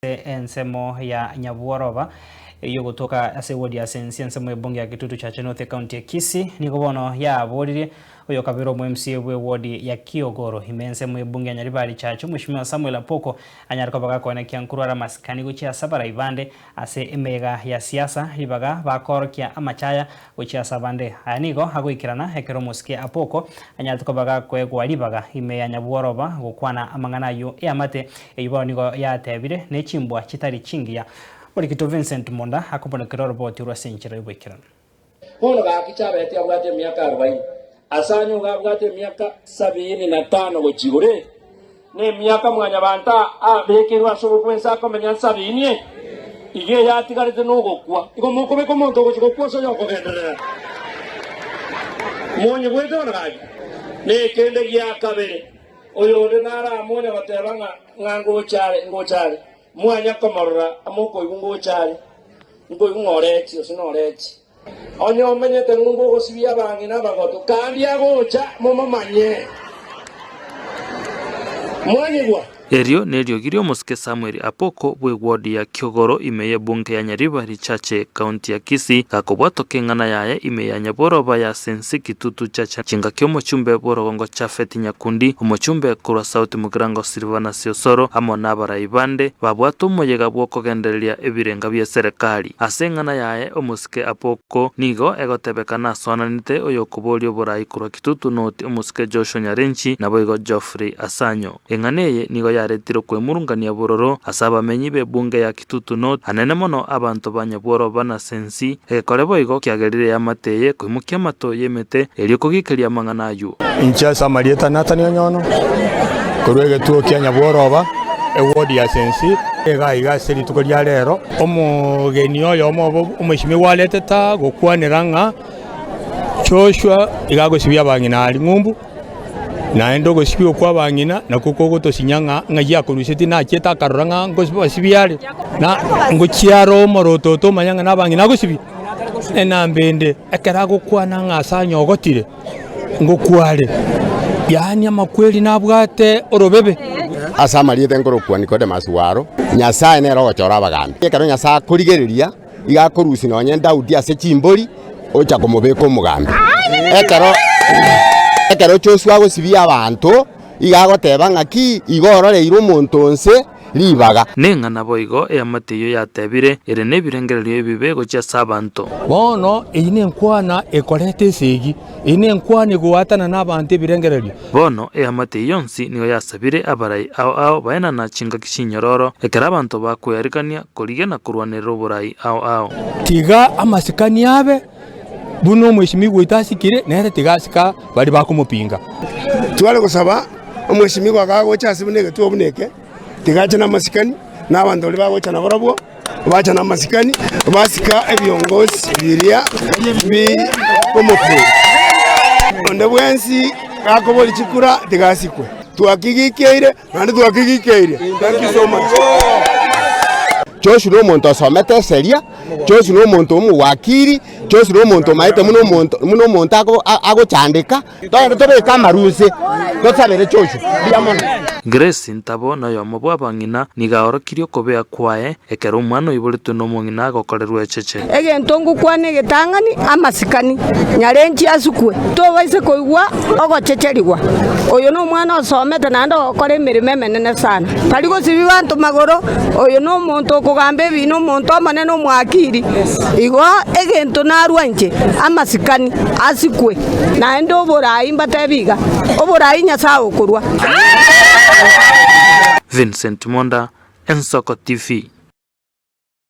ensemo ya Nyabuoroba iyo gutoka ase wodi ya sensi ensemo ebunge ya Kitutu Chache North County ya Kisii niko bono ya borire oyo kabiro mu MCA bwe wodi ya Kiogoro ensemo ebunge ya Nyaribari Chache Mheshimiwa Samuel Apoko anyariko baga kone kyankurara masikani guchya sabara ivande ase emega ya siasa ibaga bakorokia amachaya guchya sabande aniko hagoikirana ekero musike Apoko anyariko baga kwegwa libaga ime ya Nyabuoroba gukwana amangana yo yamate eyibo niko yatebire nechimbwa kitari chingiya Morikito Vincent Monda akubona kiroro boti rwa senchira ibwekirana Hono ga kichabe tia bwate miaka 40 asanyo ga bwate miaka 75 gochigore ne miaka mwanya banta abekirwa sobukwensa komenya 70 ige yatigarite no gokwa iko mukobe ko monto gochigokwa so yoko gendera monye gweto na gaji ne kende gya kabere oyo ndara monye batebanga ngango chale mwanya komorora amoko igungo chale ngo igungoreti osinoreti onyo menyete ngungo gosibia bangi na bagoto kandi agocha momamanye mwanyigwa Erio nerio girio musike Samuel Apoko bwe wodi ya Kiogoro ime ya bunge ya Nyaribari Chache county ya Kisii kakobwato kengana yaye ime ya Nyabuoroba ya sensi Kitutu Chache chinga kyomo chumbe borogongo chafeti Nyakundi omochumbe kurwa sauti mugirango Silvana Siosoro amo nabara ibande babwato moyega bwoko gendereria ebirenga bya serikali asengana yaye omusike Apoko nigo egotebekana sonanite oyo kubolio borai kurwa Kitutu North omusike Joshua Nyarenchi naboigo Geoffrey Asanyo enganeye nigo yaretiro kwemurungania bororo asaba menyi be bunge ya Kitutu North anene mono abantu ba Nyabuoroba na sensi ekorebo igo kyagerire yamateye kwimukia mato yemete elio kugikeria manganayu Inchasa Marieta Nathaniel Nyono korwege tuo kya Nyabuoroba ewodi ya sensi iga seri tukoria rero omugeni oyo omwishimi waleteta gokwaniranga Joshua igagosibia bangina ali ngumbu na endo gosibio kwa bangina na kuko gotosinyanga ngaya konuseti na cheta karoranga ngosibiale na ngochiaro morototo manyanga na bangina gosibi ena mbende ekerago kwana ngasa nyogotire ngokwale yani amakweli nabwate orobebe asamaliete ngorokwa nikode maswaro nyasaye ne rogochora bagambi ekero nyasaye kurigereria igakorusi nonye Daudi ase chimbori ocha komobeka omugambi ekero Joshua gosibia abantu igagoteba ngaki igororeire omonto nse libaga nengana boigo eyamateyo yatebire ere nebirengererio ebibe gocha sabanto bono eyine nkwana ekorete segi ine nkwana gwatana nabantu ebirengererio bono eyamateyo nsi niyo yasabire abarai ao baena na chinga kishinyororo ekera abantu bakwyarikania korigena kurwanira oburai ao tiga amasikani abe buno mweshimi gwitasikire nere tigasika bari bakumupinga twale gusaba omweshimi agagocha asibuneke tubuneke tigacha na masikani n'abantu bali bagocha na borabo bacha na masikani basika ebyongozi biria bi komokwe onde bwensi akoboli chikura tigasikwe twakigikeire nandi twakigikeire. Thank you so much. Joshua no muntu asomete seria Joshua no muntu omuwakiri Joshua no muntu maite muno muntu agochandika tobeka maruse totsabere Joshua biamono Grace Ntabo nayo mobwa bangina nigaorokirio kobea kwae ekero umwana ibolete no mungina gokorerwa Cheche egento ngukwane getangani amasikani Nyarenchi asukwe tobaise koigwa ogochecheriwa oyo no mwana osomete nando okore emirimo emenene sana tari gosibi bantu magoro oyo no muntu kugambe bino muntu amanene omwakiri igo egento narwanche amasikani asikwe naende oborai mbatebiga oborai Nyasaye okorwa Vincent Monda, Ensoko TV.